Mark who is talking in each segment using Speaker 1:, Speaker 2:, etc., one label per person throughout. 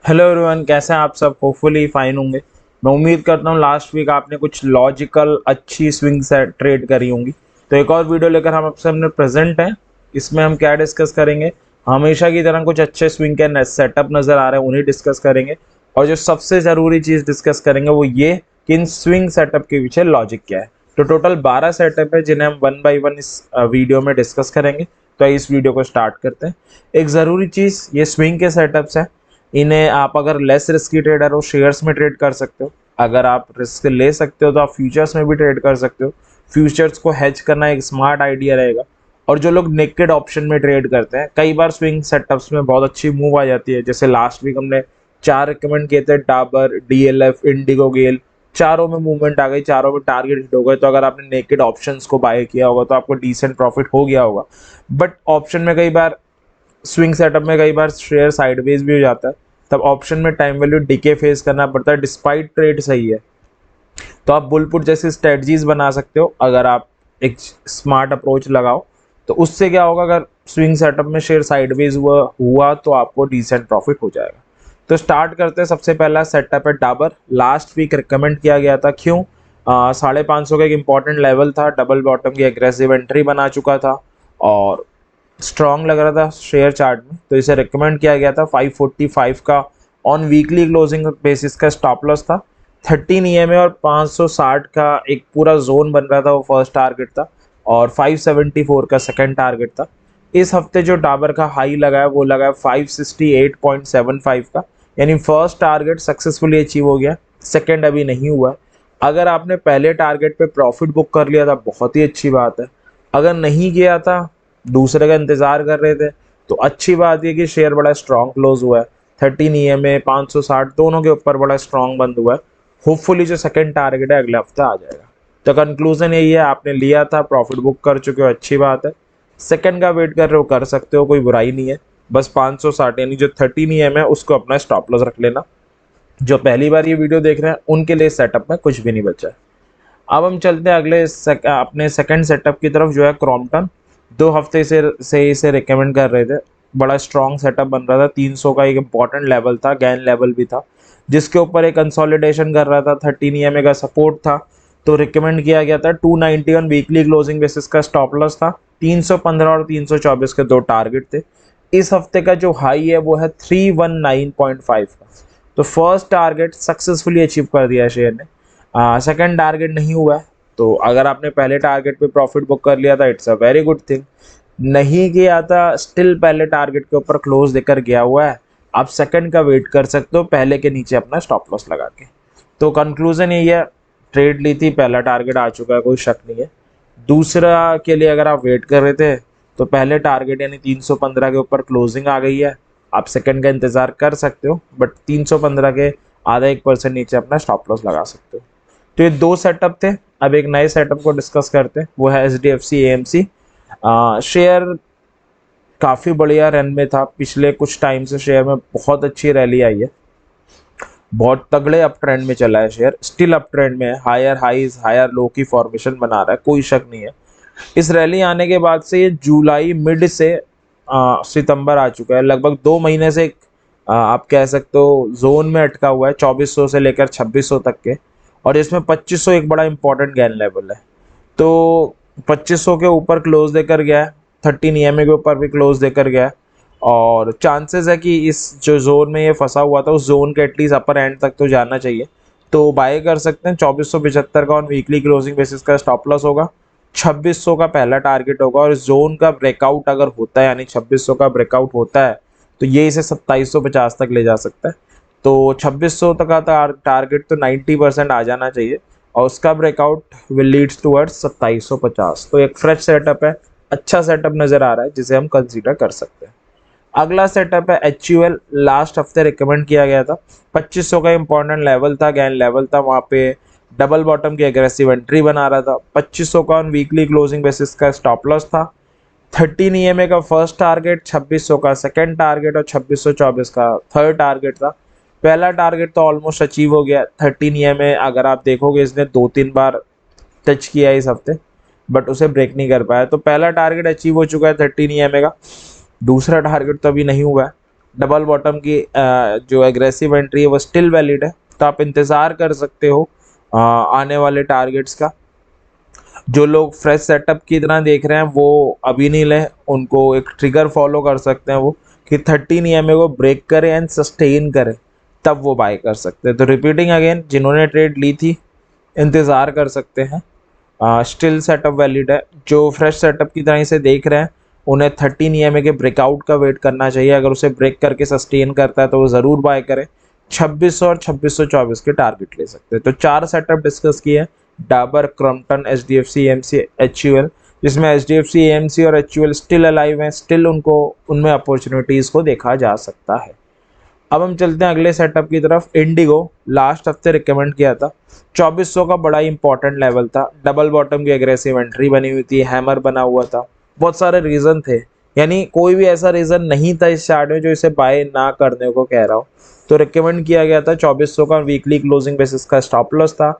Speaker 1: Hello everyone, कैसे हैं आप सब। होपफुली फाइन होंगे। मैं उम्मीद करता हूँ लास्ट वीक आपने कुछ लॉजिकल अच्छी स्विंग से ट्रेड करी होंगी। तो एक और वीडियो लेकर हम आपसे हमने प्रेजेंट हैं। इसमें हम क्या डिस्कस करेंगे, हमेशा की तरह कुछ अच्छे स्विंग के सेटअप नज़र आ रहे हैं उन्हें डिस्कस करेंगे। और जो सबसे ज़रूरी चीज़ डिस्कस करेंगे वो ये कि इन स्विंग सेटअप के पीछे लॉजिक क्या है। तो टोटल 12 सेटअप है जिन्हें हम वन बाई वन इस वीडियो में डिस्कस करेंगे। तो इस वीडियो को स्टार्ट करते हैं। एक ज़रूरी चीज़, ये स्विंग के सेटअप्स हैं। इन्हें आप अगर लेस रिस्की ट्रेडर हो शेयर्स में ट्रेड कर सकते हो। अगर आप रिस्क ले सकते हो तो आप फ्यूचर्स में भी ट्रेड कर सकते हो। फ्यूचर्स को हेज करना एक स्मार्ट आइडिया रहेगा। और जो लोग नेकेड ऑप्शन में ट्रेड करते हैं, कई बार स्विंग सेटअप्स में बहुत अच्छी मूव आ जाती है। जैसे लास्ट वीक हमने 4 रिकमेंड किए थे, डाबर, डीएलएफ, इंडिगो, गेल। चारों में मूवमेंट आ गई, चारों में टारगेट हिट हो गए। तो अगर आपने नेकेड ऑप्शंस को बाय किया होगा तो आपको डिसेंट प्रॉफिट हो गया होगा। बट ऑप्शन में कई बार, स्विंग सेटअप में कई बार शेयर साइडवेज भी हो जाता है। तब ऑप्शन में टाइम वैल्यू डीके फेस करना पड़ता है डिस्पाइट ट्रेड सही है। तो आप बुलपुट जैसी स्ट्रेटजीज बना सकते हो अगर आप एक स्मार्ट अप्रोच लगाओ। तो उससे क्या होगा, अगर स्विंग सेटअप में शेयर साइडवेज हुआ तो आपको डिसेंट प्रॉफिट हो जाएगा। तो स्टार्ट करते हैं। सबसे पहला सेटअप है डाबर। लास्ट वीक रिकमेंड किया गया था, क्यों? 550 का एक इंपॉर्टेंट लेवल था, डबल बॉटम की एग्रेसिव एंट्री बना चुका था और स्ट्रॉन्ग लग रहा था शेयर चार्ट में। तो इसे रिकमेंड किया गया था। 545 का ऑन वीकली क्लोजिंग बेसिस का स्टॉप लॉस था। 13 ईएमए और 560 का एक पूरा जोन बन रहा था, वो फर्स्ट टारगेट था। और 574 का सेकंड टारगेट था। इस हफ्ते जो डाबर का हाई लगा है वो लगा है 568.75 का, यानी फर्स्ट टारगेट सक्सेसफुली अचीव हो गया, सेकंड अभी नहीं हुआ है। अगर आपने पहले टारगेट पे प्रॉफिट बुक कर लिया था बहुत ही अच्छी बात है। अगर नहीं किया था, दूसरे का इंतजार कर रहे थे, तो अच्छी बात यह कि शेयर बड़ा स्ट्रॉन्ग क्लोज हुआ है। 13 ईएमए 560 दोनों के ऊपर बड़ा स्ट्रॉन्ग बंद हुआ है। होपफुली जो सेकंड टारगेट है अगले हफ्ते आ जाएगा। तो कंक्लूजन यही है, आपने लिया था, प्रॉफिट बुक कर चुके हो, अच्छी बात है। सेकंड का वेट कर रहे हो, कर सकते हो, कोई बुराई नहीं है। बस 560 यानी जो 13 ईएम है उसको अपना स्टॉप लॉस रख लेना। जो पहली बार ये वीडियो देख रहे हैं उनके लिए सेटअप में कुछ भी नहीं बचा है। अब हम चलते हैं अपने सेकंड सेटअप की तरफ, जो है क्रॉम्पटन। 2 हफ्ते से इसे रिकमेंड कर रहे थे। बड़ा स्ट्रॉन्ग सेटअप बन रहा था। 300 का एक इंपॉर्टेंट लेवल था, गैन लेवल भी था, जिसके ऊपर एक कंसोलिडेशन कर रहा था। 13 ईएमए का सपोर्ट था। तो रिकमेंड किया गया था। 291 वीकली क्लोजिंग बेसिस का स्टॉप लॉस था। 315 और 324 के दो टारगेट थे। इस हफ्ते का जो हाई है वो है 319.5 का। तो फर्स्ट टारगेट सक्सेसफुली अचीव कर दिया शेयर ने। सेकंड टारगेट नहीं हुआ है। तो अगर आपने पहले टारगेट पे प्रॉफिट बुक कर लिया था, it's a very good thing. नहीं किया था, स्टिल पहले टारगेट के ऊपर क्लोज देकर गया हुआ है। आप सेकंड का वेट कर सकते हो, पहले के नीचे अपना स्टॉप लॉस लगा के। तो कंक्लूजन यही है, ट्रेड ली थी, पहला टारगेट आ चुका है, कोई शक नहीं है। दूसरा के लिए अगर आप वेट कर रहे थे तो पहले टारगेट यानी 315 के ऊपर क्लोजिंग आ गई है। आप सेकंड का इंतजार कर सकते हो, बट 315 के आधा 1% नीचे अपना स्टॉप लॉस लगा सकते हो। तो ये दो सेटअप थे। अब एक नए सेटअप को डिस्कस करते हैं, वो है HDFC AMC। शेयर काफ़ी बढ़िया रन में था। पिछले कुछ टाइम से शेयर में बहुत अच्छी रैली आई है। बहुत तगड़े अप ट्रेंड में चला है शेयर, स्टिल अप ट्रेंड में है। हायर हाईज हायर लो की फॉर्मेशन बना रहा है, कोई शक नहीं है। इस रैली आने के बाद से ये जुलाई मिड से सितंबर आ चुका है, लगभग 2 महीने से आप कह सकते हो जोन में अटका हुआ है, 2400 से लेकर 2600 तक के। और इसमें 2500 एक बड़ा इंपॉर्टेंट गैन लेवल है। तो 2500 के ऊपर क्लोज देकर गया है। 13 ईएमए के ऊपर भी क्लोज देकर गया है। और चांसेस है कि इस जो जोन में ये फंसा हुआ था उस जोन के एटलीस्ट अपर एंड तक तो जाना चाहिए। तो बाय कर सकते हैं। 2475 का ऑन वीकली क्लोजिंग बेसिस का स्टॉप लॉस होगा। 2600 का पहला टारगेट होगा। और इस जोन का ब्रेकआउट अगर होता है, यानी 2600 का ब्रेकआउट होता है, तो ये इसे 2750 तक ले जा सकता है। तो 2600 तक का टारगेट तो 90% आ जाना चाहिए। और उसका ब्रेकआउट विल लीड्स टूवर्ड्स 2750। तो एक फ्रेश सेटअप है, अच्छा सेटअप नजर आ रहा है जिसे हम कंसीडर कर सकते हैं। अगला सेटअप है HUL। लास्ट हफ्ते रिकमेंड किया गया था। 2500 का इंपॉर्टेंट लेवल था, गैन लेवल था, वहाँ पे डबल बॉटम की एग्रेसिव एंट्री बना रहा था। 2500 का ऑन वीकली क्लोजिंग बेसिस का स्टॉप लॉस था। 13 ईएमए का फर्स्ट टारगेट, 2600 का सेकंड टारगेट और 2624 का थर्ड टारगेट था। पहला टारगेट तो ऑलमोस्ट अचीव हो गया। 13 ईएमए अगर आप देखोगे इसने 2-3 बार टच किया है इस हफ्ते, बट उसे ब्रेक नहीं कर पाया। तो पहला टारगेट अचीव हो चुका है 13 ईएमए का। दूसरा टारगेट तो अभी नहीं हुआ है। डबल बॉटम की जो एग्रेसिव एंट्री है वो स्टिल वैलिड है, तो आप इंतज़ार कर सकते हो आने वाले टारगेट्स का। जो लोग फ्रेश सेटअप की तरह देख रहे हैं वो अभी नहीं लें, उनको एक ट्रिगर फॉलो कर सकते हैं वो कि 13 EMA को ब्रेक करे एंड सस्टेन करे, तब वो बाय कर सकते हैं। तो रिपीटिंग अगेन, जिन्होंने ट्रेड ली थी इंतज़ार कर सकते हैं, स्टिल सेटअप वैलिड है। जो फ्रेश सेटअप की तरह से देख रहे हैं उन्हें 13 EMA के ब्रेकआउट का वेट करना चाहिए। अगर उसे ब्रेक करके सस्टेन करता है तो वो ज़रूर बाय करें। 2600 और 2624 के टारगेट ले सकते हैं। तो 4 सेटअप डिस्कस किए, Dabur, Crompton, HDFC AMC, HUL, जिसमें HDFC AMC और HUL स्टिल अलाइव हैं, स्टिल उनको उनमें अपॉर्चुनिटीज़ को देखा जा सकता है। अब हम चलते हैं अगले सेटअप की तरफ। इंडिगो लास्ट हफ्ते रिकमेंड किया था, 2400 का बड़ा इंपॉर्टेंट लेवल था, डबल बॉटम की एग्रेसिव एंट्री बनी हुई थी, हैमर बना हुआ था, बहुत सारे रीज़न थे, यानी कोई भी ऐसा रीज़न नहीं था इस चार्ट में जो इसे बाय ना करने को कह रहा हो। तो रिकमेंड किया गया था 2400 का वीकली क्लोजिंग बेसिस का स्टॉप लॉस था।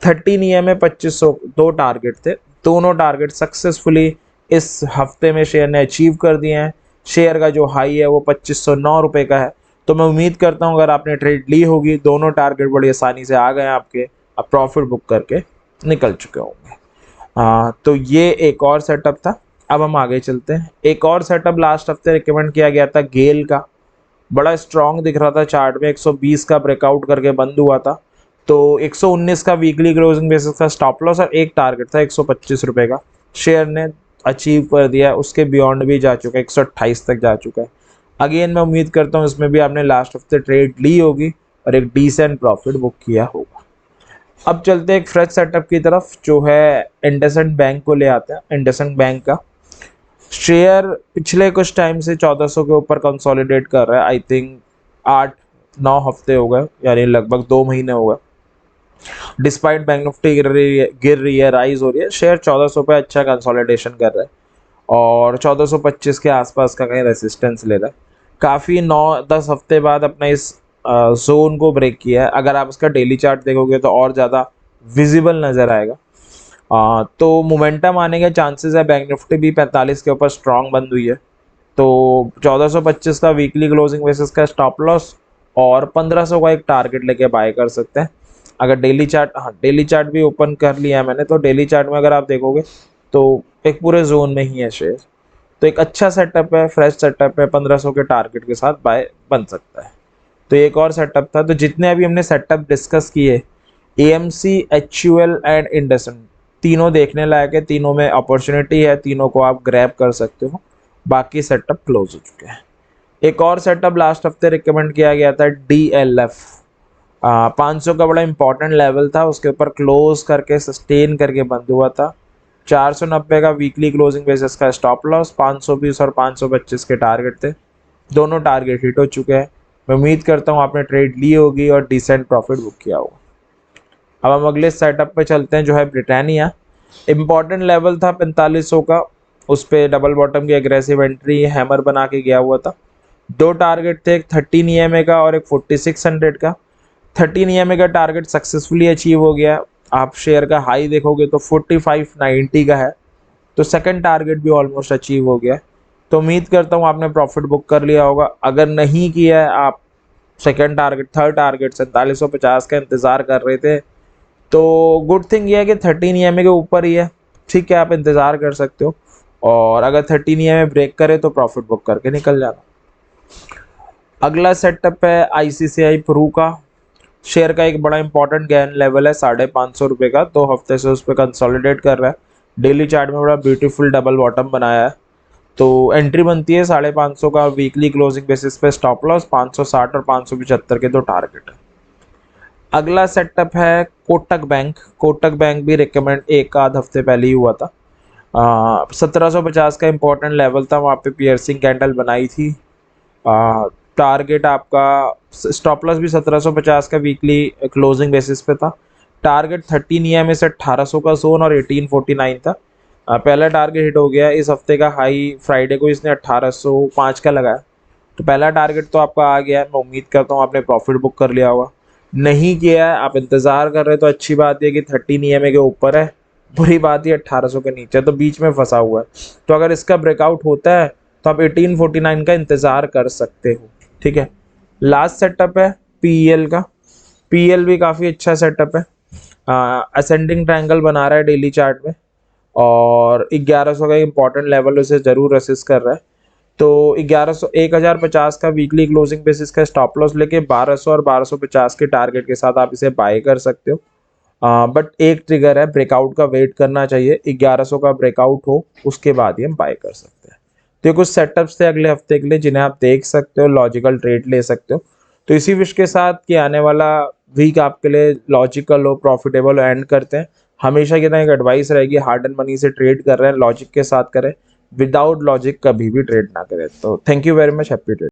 Speaker 1: 13 EMA 2500 दो टारगेट थे, दोनों टारगेट सक्सेसफुली इस हफ्ते में शेयर ने अचीव कर दिए हैं। शेयर का जो हाई है वो 2509 रुपये का है। तो मैं उम्मीद करता हूँ अगर आपने ट्रेड ली होगी, दोनों टारगेट बड़ी आसानी से आ गए आपके, अब प्रॉफिट बुक करके निकल चुके होंगे। तो ये एक और सेटअप था। अब हम आगे चलते हैं। एक और सेटअप लास्ट हफ्ते रिकमेंड किया गया था गेल का, बड़ा स्ट्रॉन्ग दिख रहा था चार्ट में, 120 का ब्रेकआउट करके बंद हुआ था। तो 119 का वीकली क्लोजिंग बेसिस का स्टॉप लॉस और एक टारगेट था 125 रुपये का, शेयर ने अचीव कर दिया, उसके बियॉन्ड भी जा चुका है, 128 तक जा चुका है। अगेन मैं उम्मीद करता हूँ इसमें भी आपने लास्ट हफ्ते ट्रेड ली होगी और एक डिसेंट प्रॉफिट बुक किया होगा। अब चलते हैं एक फ्रेश सेटअप की तरफ, जो है इंडसइंड बैंक को ले आते हैं। इंडसइंड बैंक का शेयर पिछले कुछ टाइम से 1400 के ऊपर कंसोलिडेट कर रहा है। आई थिंक 8-9 हफ्ते हो गए, यानी लगभग 2 महीने हो गए। डिस्पाइट बैंक निफ्टी गिर रही है, राइज हो रही है, शेयर 1400 पे अच्छा कंसोलिडेशन कर रहा है और 1425 के आसपास का कहीं रेसिस्टेंस ले रहा है। काफ़ी 9-10 हफ्ते बाद अपना इस जोन को ब्रेक किया है। अगर आप इसका डेली चार्ट देखोगे तो और ज़्यादा विजिबल नज़र आएगा। तो मोमेंटम आने के चांसेस है। बैंक निफ्टी भी 45 के ऊपर स्ट्रांग बंद हुई है, तो 1425 का वीकली क्लोजिंग बेसिस का स्टॉप लॉस और 1500 का एक टारगेट लेके बाय कर सकते हैं। अगर डेली चार्ट, हाँ डेली चार्ट भी ओपन कर लिया है मैंने, तो डेली चार्ट में अगर आप देखोगे तो एक पूरे जोन में ही है शेयर। तो एक अच्छा सेटअप है, फ्रेश सेटअप है, 1500 के टारगेट के साथ बाय बन सकता है। तो एक और सेटअप था। तो जितने अभी हमने सेटअप डिस्कस किए, AMC, HUL एंड इंडसइंड, तीनों देखने लायक है, तीनों में अपॉर्चुनिटी है, तीनों को आप ग्रैब कर सकते हो। बाकी सेटअप क्लोज हो चुके हैं। एक और सेटअप लास्ट हफ्ते रिकमेंड किया गया था, DLF, 500 का बड़ा इंपॉर्टेंट लेवल था, उसके ऊपर क्लोज करके सस्टेन करके बंद हुआ था। 490 का वीकली क्लोजिंग बेसिस का स्टॉप लॉस, 520 और 525 के टारगेट थे, दोनों टारगेट हिट हो चुके हैं। मैं उम्मीद करता हूँ आपने ट्रेड ली होगी और डिसेंट प्रॉफिट बुक किया होगा। अब हम अगले सेटअप पे चलते हैं, जो है ब्रिटानिया। इंपॉर्टेंट लेवल था 4500 का, उस पर डबल बॉटम की एग्रेसिव एंट्री हैमर बना के गया हुआ था। दो टारगेट थे, एक 13 EMA का और एक 4600 का। 13 EMA का टारगेट सक्सेसफुली अचीव हो गया। आप शेयर का हाई देखोगे तो 4590 का है, तो सेकंड टारगेट भी ऑलमोस्ट अचीव हो गया। तो उम्मीद करता हूँ आपने प्रॉफिट बुक कर लिया होगा। अगर नहीं किया है, आप सेकंड टारगेट, थर्ड टारगेट 4750 का इंतज़ार कर रहे थे, तो गुड थिंग ये है कि 13 EMA के ऊपर ही है, ठीक है, आप इंतज़ार कर सकते हो। और अगर 13 EMA ब्रेक करे तो प्रॉफिट बुक करके निकल जाना। अगला सेटअप है ICICI प्रू का। शेयर का एक बड़ा इंपॉर्टेंट गेन लेवल है 550 रुपये का, 2 हफ्ते से उस पर कंसोलिडेट कर रहा है। डेली चार्ट में बड़ा ब्यूटीफुल डबल बॉटम बनाया है, तो एंट्री बनती है 550 का वीकली क्लोजिंग बेसिस पे, स्टॉप लॉस 560 और 575 के दो टारगेट है। अगला सेटअप है कोटक बैंक। कोटक बैंक भी रिकमेंड एक आध हफ्ते पहले ही हुआ था। 1750 का इंपॉर्टेंट लेवल था, वहाँ पे पियर्सिंग कैंडल बनाई थी। टारगेट आपका, स्टॉप लॉस भी 1750 का वीकली क्लोजिंग बेसिस पे था। टारगेट 13 EMA से 1800 का जोन और 1849 था। पहला टारगेट हिट हो गया। इस हफ्ते का हाई फ्राइडे को इसने 1805 का लगाया, तो पहला टारगेट तो आपका आ गया है। मैं उम्मीद करता हूँ आपने प्रॉफिट बुक कर लिया होगा। नहीं किया है, आप इंतज़ार कर रहे हो, तो अच्छी बात है कि 13 EMA के ऊपर है, बुरी बात ही 1800 के नीचे, तो बीच में फंसा हुआ है। तो अगर इसका ब्रेकआउट होता है तो आप 1849 का इंतज़ार कर सकते हो। ठीक है। लास्ट सेटअप है पीएल का। पीएल भी काफ़ी अच्छा सेटअप है, असेंडिंग ट्रायंगल बना रहा है डेली चार्ट में, और 1100 का इंपॉर्टेंट लेवल उसे जरूर असिस्ट कर रहा है। तो 1050 का वीकली क्लोजिंग बेसिस का स्टॉप लॉस लेके 1200 और 1250 के टारगेट के साथ आप इसे बाय कर सकते हो। बट एक ट्रिगर है, ब्रेकआउट का वेट करना चाहिए, 1100 का ब्रेकआउट हो उसके बाद ही हम बाय कर सकते हैं। तो ये कुछ सेटअप्स थे अगले हफ्ते के लिए जिन्हें आप देख सकते हो, लॉजिकल ट्रेड ले सकते हो। तो इसी विश के साथ कि आने वाला वीक आपके लिए लॉजिकल हो, प्रॉफिटेबल हो, एंड करते हैं। हमेशा की तरह एक एडवाइस रहेगी, हार्ड एंड मनी से ट्रेड कर रहे हैं लॉजिक के साथ करें, विदाउट लॉजिक कभी भी ट्रेड ना करें। तो thank you very much, happy trade.